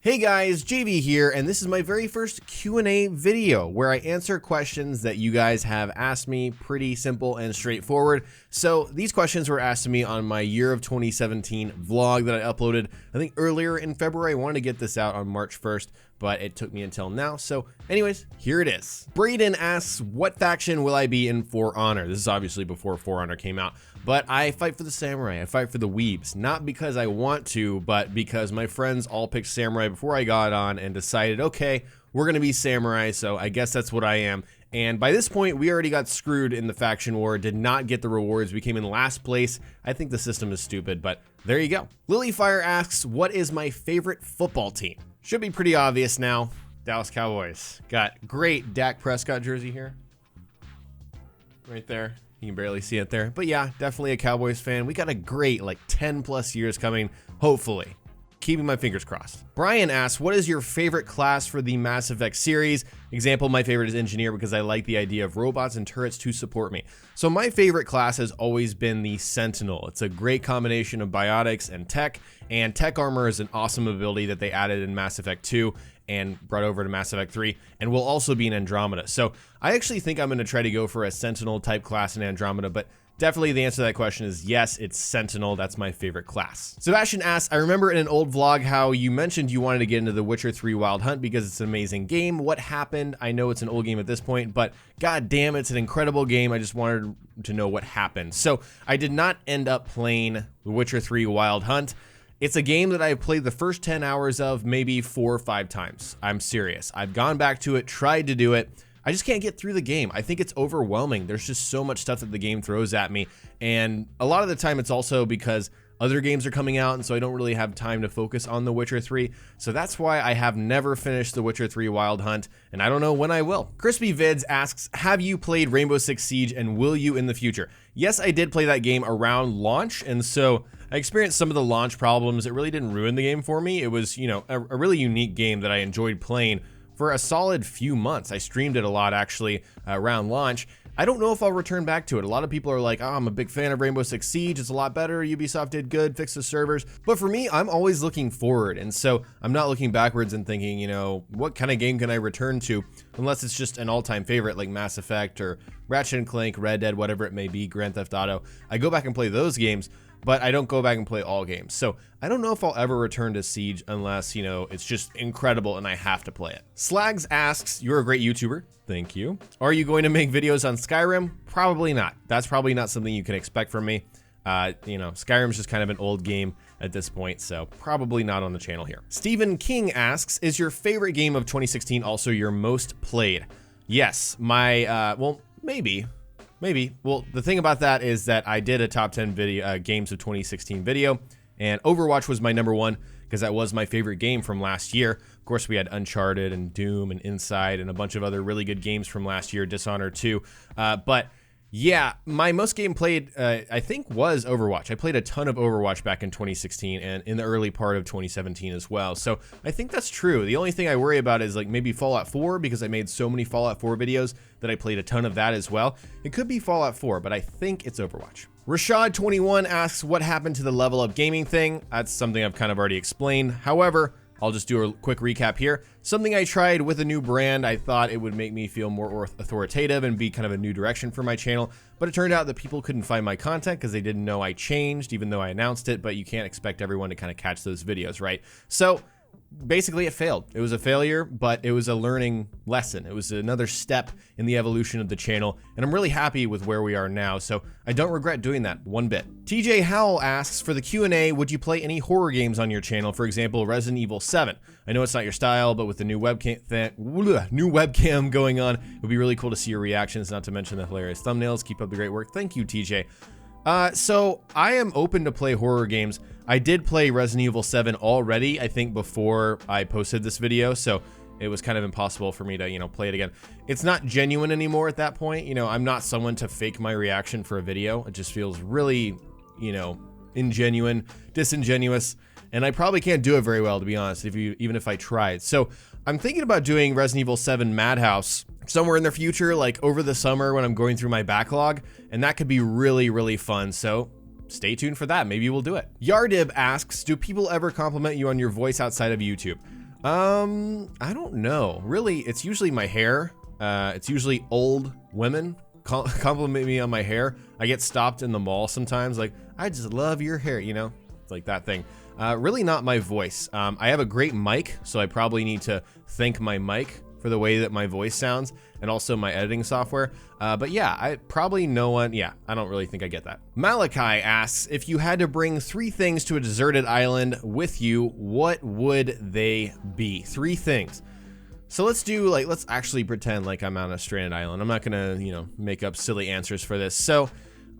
Hey guys, JV here, and this is my very first Q&A video where I answer questions that you guys have asked me. Pretty simple and straightforward. So these questions were asked to me on my year of 2017 vlog that I uploaded, I think earlier in February. I wanted to get this out on March 1st, but it took me until now. So anyways, here it is. Braden asks, what faction will I be in For Honor? This is obviously before For Honor came out, but I fight for the samurai. I fight for the weebs, not because I want to, but because my friends all picked samurai before I got on and decided, okay, we're gonna be samurai, so I guess that's what I am. And by this point, we already got screwed in the faction war, did not get the rewards, we came in last place. I think the system is stupid, but there you go. Lilyfire asks, what is my favorite football team? Should be pretty obvious now. Dallas Cowboys. Got great Dak Prescott jersey here. Right there. You can barely see it there. But yeah, definitely a Cowboys fan. We got a great, like 10 plus years coming, hopefully. Keeping my fingers crossed. Brian asks, what is your favorite class for the Mass Effect series? Example, my favorite is Engineer because I like the idea of robots and turrets to support me. So my favorite class has always been the Sentinel. It's a great combination of biotics and tech armor is an awesome ability that they added in Mass Effect 2 and brought over to Mass Effect 3, and will also be in Andromeda. So I actually think I'm going to try to go for a Sentinel type class in Andromeda, but definitely the answer to that question is yes, it's Sentinel. That's my favorite class. Sebastian asks, I remember in an old vlog how you mentioned you wanted to get into The Witcher 3 Wild Hunt because it's an amazing game. What happened? I know it's an old game at this point, but god damn, it's an incredible game. I just wanted to know what happened. So I did not end up playing The Witcher 3 Wild Hunt. It's a game that I've played the first 10 hours of maybe 4 or 5 times. I'm serious. I've gone back to it, tried to do it. I just can't get through the game. I think it's overwhelming. There's just so much stuff that the game throws at me. And a lot of the time it's also because other games are coming out, and so I don't really have time to focus on The Witcher 3. So that's why I have never finished The Witcher 3 Wild Hunt, and I don't know when I will. Crispy Vids asks, have you played Rainbow Six Siege and will you in the future? Yes, I did play that game around launch, and so I experienced some of the launch problems. It really didn't ruin the game for me. It was, you know, a really unique game that I enjoyed playing for a solid few months. I streamed it a lot actually around launch. I don't know if I'll return back to it. A lot of people are like, oh, I'm a big fan of Rainbow Six Siege. It's a lot better. Ubisoft did good, fixed the servers. But for me, I'm always looking forward. And so I'm not looking backwards and thinking, you know, what kind of game can I return to? Unless it's just an all-time favorite like Mass Effect or Ratchet & Clank, Red Dead, whatever it may be, Grand Theft Auto. I go back and play those games, but I don't go back and play all games. So I don't know if I'll ever return to Siege unless, you know, it's just incredible and I have to play it. Slags asks, you're a great YouTuber. Thank you. Are you going to make videos on Skyrim? Probably not. That's probably not something you can expect from me. You know, Skyrim's just kind of an old game at this point, so probably not on the channel here. Stephen King asks, is your favorite game of 2016 also your most played? Yes, my, well, maybe. Well, the thing about that is that I did a top 10 video games of 2016 video, and Overwatch was my #1 because that was my favorite game from last year. Of course, we had Uncharted and Doom and Inside and a bunch of other really good games from last year, Dishonored 2. But yeah, my most game played, I think, was Overwatch. I played a ton of Overwatch back in 2016 and in the early part of 2017 as well. So I think that's true. The only thing I worry about is like maybe Fallout 4 because I made so many Fallout 4 videos that I played a ton of that as well. It could be Fallout 4, but I think it's Overwatch. Rashad21 asks, what happened to the level up gaming thing? That's something I've kind of already explained. However, I'll just do a quick recap here. Something I tried with a new brand. I thought it would make me feel more authoritative and be kind of a new direction for my channel, but it turned out that people couldn't find my content because they didn't know I changed, even though I announced it, but you can't expect everyone to kind of catch those videos, right? So basically it failed. It was a failure, but it was a learning lesson. It was another step in the evolution of the channel, and I'm really happy with where we are now, so I don't regret doing that one bit. TJ Howell asks, for the Q&A, would you play any horror games on your channel? For example, Resident Evil 7. I know it's not your style, but with the new webcam going on, it would be really cool to see your reactions, not to mention the hilarious thumbnails. Keep up the great work. Thank you, TJ. So I am open to play horror games. I did play Resident Evil 7 already, I think, before I posted this video, so it was kind of impossible for me to, you know, play it again. It's not genuine anymore at that point. You know, I'm not someone to fake my reaction for a video. It just feels really, you know, disingenuous, and I probably can't do it very well, to be honest, even if I tried. So I'm thinking about doing Resident Evil 7 Madhouse somewhere in the future, like over the summer when I'm going through my backlog, and that could be really, really fun. So stay tuned for that. Maybe we'll do it. Yardib asks, do people ever compliment you on your voice outside of YouTube? I don't know. Really, it's usually my hair. It's usually old women compliment me on my hair. I get stopped in the mall sometimes, like, I just love your hair, you know? It's like that thing. Really not my voice. I have a great mic, so I probably need to thank my mic for the way that my voice sounds, and also my editing software. But yeah, I probably no one, yeah, I don't really think I get that. Malachi asks, if you had to bring 3 things to a deserted island with you, what would they be? 3 things. So let's actually pretend like I'm on a stranded island. I'm not gonna, make up silly answers for this. So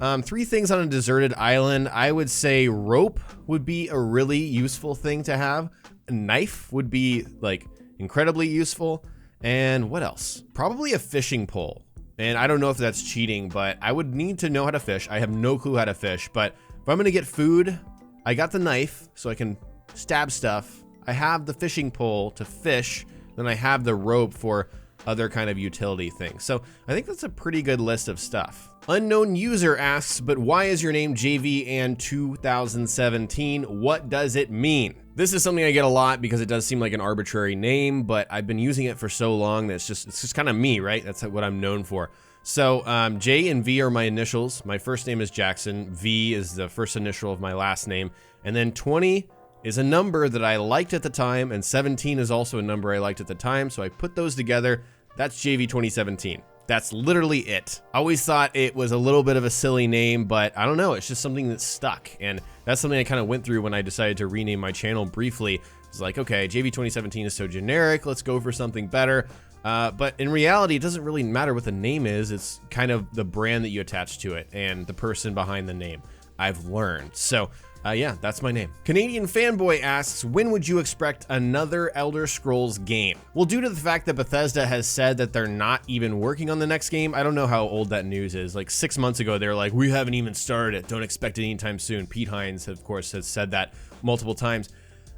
3 things on a deserted island. I would say rope would be a really useful thing to have. A knife would be like incredibly useful. And what else? Probably a fishing pole. And I don't know if that's cheating, but I would need to know how to fish. I have no clue how to fish, but if I'm gonna get food, I got the knife so I can stab stuff. I have the fishing pole to fish, then I have the rope for other kind of utility things. So I think that's a pretty good list of stuff. Unknown user asks, but why is your name JV and 2017? What does it mean? This is something I get a lot because it does seem like an arbitrary name, but I've been using it for so long that it's just kind of me, right? That's what I'm known for. So J and V are my initials. My first name is Jackson. V is the first initial of my last name. And then 20 is a number that I liked at the time, and 17 is also a number I liked at the time. So I put those together. That's JV 2017. That's literally it. I always thought it was a little bit of a silly name, but I don't know. It's just something that stuck. And that's something I kind of went through when I decided to rename my channel briefly. It's like, okay, JV 2017 is so generic. Let's go for something better. But in reality, it doesn't really matter what the name is. It's kind of the brand that you attach to it and the person behind the name. I've learned. So yeah, that's my name. Canadian Fanboy asks, when would you expect another Elder Scrolls game? Well, due to the fact that Bethesda has said that they're not even working on the next game, I don't know how old that news is. Like 6 months ago, they were like, we haven't even started it. Don't expect it anytime soon. Pete Hines, of course, has said that multiple times.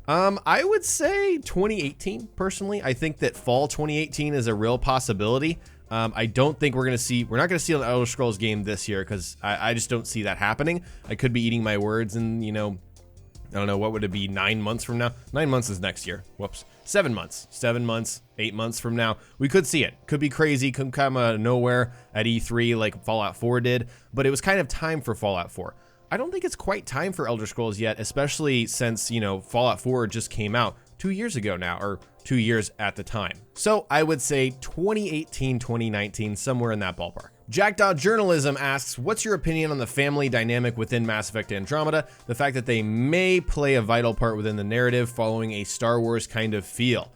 I would say 2018, personally. I think that fall 2018 is a real possibility. I don't think we're not gonna see an Elder Scrolls game this year because I just don't see that happening. I could be eating my words and, I don't know, what would it be, 9 months from now? 9 months is next year. Whoops. 7 months. 7 months, 8 months from now. We could see it. Could be crazy, could come out of nowhere at E3 like Fallout 4 did, but it was kind of time for Fallout 4. I don't think it's quite time for Elder Scrolls yet, especially since, Fallout 4 just came out 2 years ago now, or 2 years at the time. So I would say 2018, 2019, somewhere in that ballpark. Jackdaw Journalism asks, what's your opinion on the family dynamic within Mass Effect Andromeda? The fact that they may play a vital part within the narrative following a Star Wars kind of feel.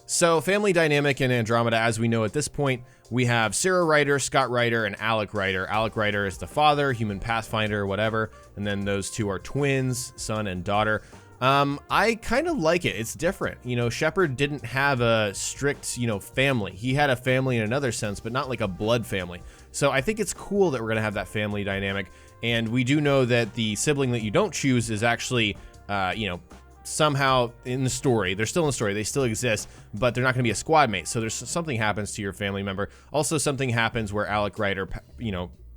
So family dynamic in Andromeda, as we know at this point, we have Sarah Ryder, Scott Ryder, and Alec Ryder. Alec Ryder is the father, human pathfinder, whatever. And then those two are twins, son and daughter. I kind of like it. It's different. Shepard didn't have a strict, family. He had a family in another sense, but not like a blood family. So I think it's cool that we're going to have that family dynamic. And we do know that the sibling that you don't choose is actually, somehow in the story, they're still in the story, they still exist, but they're not going to be a squad mate. So there's something happens to your family member. Also, something happens where Alec Ryder,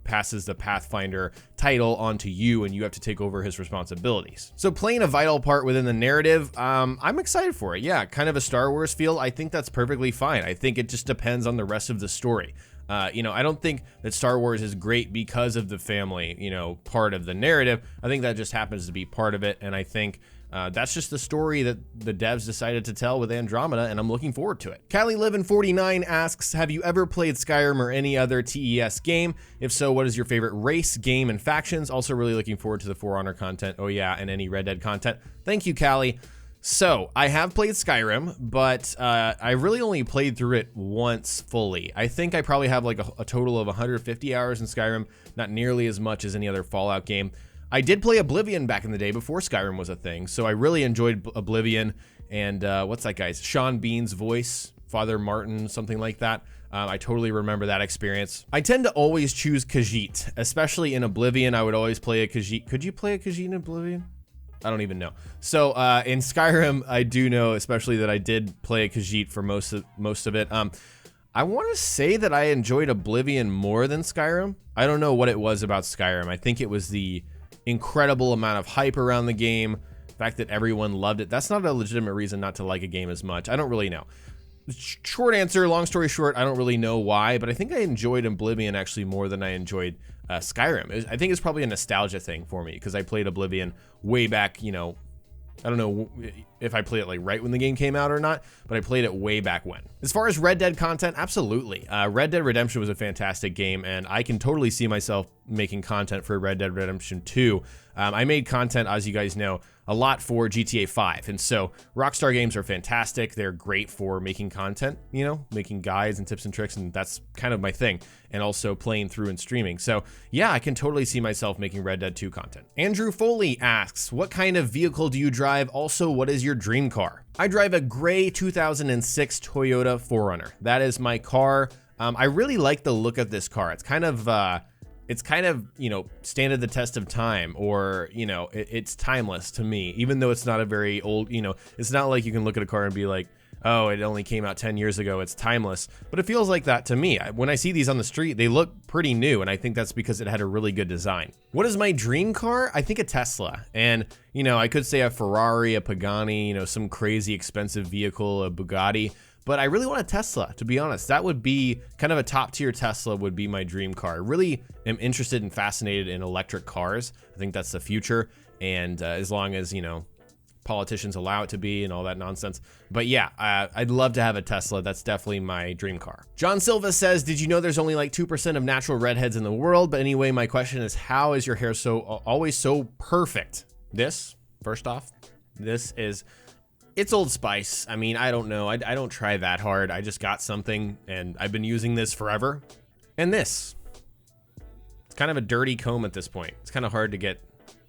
passes the Pathfinder title onto you and you have to take over his responsibilities. So playing a vital part within the narrative, I'm excited for it. Yeah, kind of a Star Wars feel. I think that's perfectly fine. I think it just depends on the rest of the story. I don't think that Star Wars is great because of the family, part of the narrative. I think that just happens to be part of it. And I think that's just the story that the devs decided to tell with Andromeda, and I'm looking forward to it. CallieLivin49 asks, have you ever played Skyrim or any other TES game? If so, what is your favorite race, game, and factions? Also really looking forward to the For Honor content. Oh yeah, and any Red Dead content. Thank you, Callie. So, I have played Skyrim, but I really only played through it once fully. I think I probably have like a total of 150 hours in Skyrim, not nearly as much as any other Fallout game. I did play Oblivion back in the day before Skyrim was a thing, so I really enjoyed Oblivion, and what's that guy's? Sean Bean's voice, Father Martin, something like that. I totally remember that experience. I tend to always choose Khajiit, especially in Oblivion. I would always play a Khajiit. Could you play a Khajiit in Oblivion? I don't even know. So in Skyrim, I do know, especially that I did play a Khajiit for most of it. I want to say that I enjoyed Oblivion more than Skyrim. I don't know what it was about Skyrim. I think it was the incredible amount of hype around the game. fact that everyone loved it, that's not a legitimate reason not to like a game as much. I don't really know. Short answer, long story short, I don't really know why, but I think I enjoyed Oblivion actually more than I enjoyed Skyrim. I think it's probably a nostalgia thing for me because I played Oblivion way back, you know, I don't know if I played it like right when the game came out or not, but I played it way back when. As far as Red Dead content, absolutely. Red Dead Redemption was a fantastic game, and I can totally see myself making content for Red Dead Redemption 2. I made content, as you guys know, a lot for GTA 5, and so Rockstar games are fantastic. They're great for making content, you know, making guides and tips and tricks, and that's kind of my thing, and also playing through and streaming. So yeah, I can totally see myself making Red Dead 2 content. Andrew Foley asks, what kind of vehicle do you drive? Also, what is your dream car? I drive a gray 2006 Toyota 4Runner. That is my car. I really like the look of this car. It's kind of, you know, standed the test of time, or, you know, it's timeless to me, even though it's not a very old, you know, it's not like you can look at a car and be like, oh, it only came out 10 years ago, it's timeless. But it feels like that to me. When I see these on the street, they look pretty new, and I think that's because it had a really good design. What is my dream car? I think a Tesla. And, you know, I could say a Ferrari, a Pagani, you know, some crazy expensive vehicle, a Bugatti. But I really want a Tesla, to be honest. That would be kind of a top tier Tesla would be my dream car. I really am interested and fascinated in electric cars. I think that's the future. And as long as, you know, politicians allow it to be and all that nonsense. But yeah, I'd love to have a Tesla. That's definitely my dream car. John Silva says, did you know there's only like 2% of natural redheads in the world? But anyway, my question is, how is your hair always so perfect? This, first off, this is... it's Old Spice. I mean, I don't know. I don't try that hard. I just got something and I've been using this forever. And this. It's kind of a dirty comb at this point. It's kind of hard to get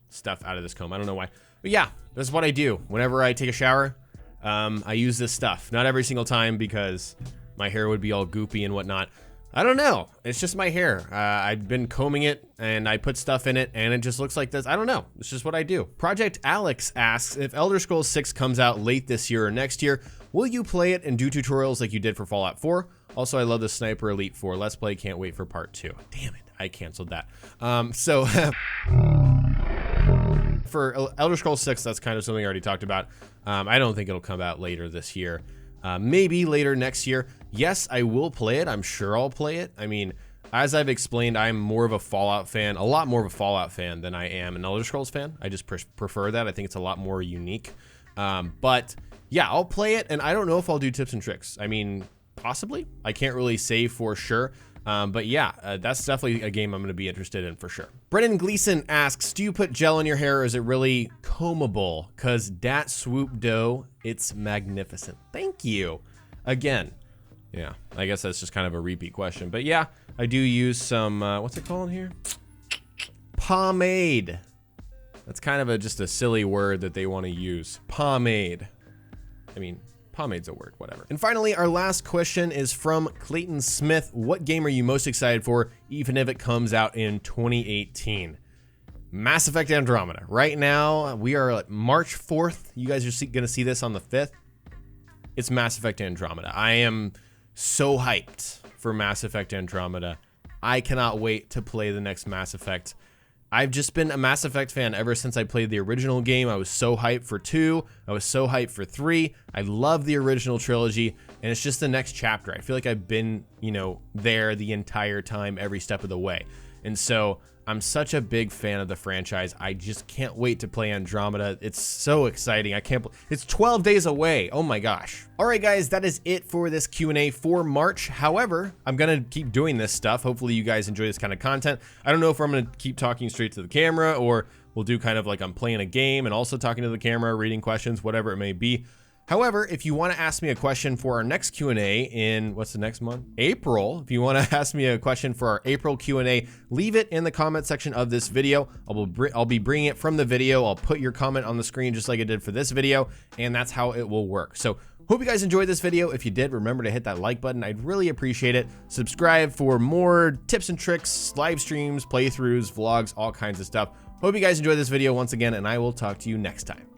stuff out of this comb. I don't know why. But yeah, this is what I do. Whenever I take a shower, I use this stuff. Not every single time because my hair would be all goopy and whatnot. I don't know. It's just my hair. I've been combing it and I put stuff in it and it just looks like this. I don't know. It's just what I do. Project Alex asks, if Elder Scrolls 6 comes out late this year or next year, will you play it and do tutorials like you did for Fallout 4? Also, I love the Sniper Elite 4 Let's Play. Can't wait for part 2. Damn it. I canceled that. For Elder Scrolls 6, that's kind of something I already talked about. I don't think it'll come out later this year. Maybe later next year. Yes, I will play it. I'm sure I'll play it. I mean, as I've explained, I'm more of a Fallout fan, a lot more of a Fallout fan than I am an Elder Scrolls fan. I just prefer that. I think it's a lot more unique. But yeah, I'll play it, and I don't know if I'll do tips and tricks. I mean, possibly. I can't really say for sure. But yeah, that's definitely a game I'm going to be interested in for sure. Brennan Gleason asks, do you put gel in your hair or is it really combable? Cause dat swoop dough, it's magnificent. Thank you. Again, yeah, I guess that's just kind of a repeat question. But yeah, I do use some, what's it called here? Pomade. That's kind of just a silly word that they want to use. Pomade. I mean, pomade's a word, whatever. And finally, our last question is from Clayton Smith. What game are you most excited for, even if it comes out in 2018? Mass Effect Andromeda. Right now, we are at March 4th. You guys are gonna see this on the 5th. It's Mass Effect Andromeda. I am so hyped for Mass Effect Andromeda. I cannot wait to play the next Mass Effect. I've just been a Mass Effect fan ever since I played the original game. I was so hyped for 2. I was so hyped for 3. I love the original trilogy, and it's just the next chapter. I feel like I've been, you know, there the entire time, every step of the way. And so I'm such a big fan of the franchise. I just can't wait to play Andromeda. It's so exciting. I can't it's 12 days away. Oh my gosh. All right, guys, that is it for this Q&A for March. However, I'm going to keep doing this stuff. Hopefully you guys enjoy this kind of content. I don't know if I'm going to keep talking straight to the camera or we'll do kind of like I'm playing a game and also talking to the camera, reading questions, whatever it may be. However, if you want to ask me a question for our next Q&A in, what's the next month? April. If you want to ask me a question for our April Q&A, leave it in the comment section of this video. I'll be bringing it from the video. I'll put your comment on the screen just like I did for this video, and that's how it will work. So hope you guys enjoyed this video. If you did, remember to hit that like button. I'd really appreciate it. Subscribe for more tips and tricks, live streams, playthroughs, vlogs, all kinds of stuff. Hope you guys enjoyed this video once again, and I will talk to you next time.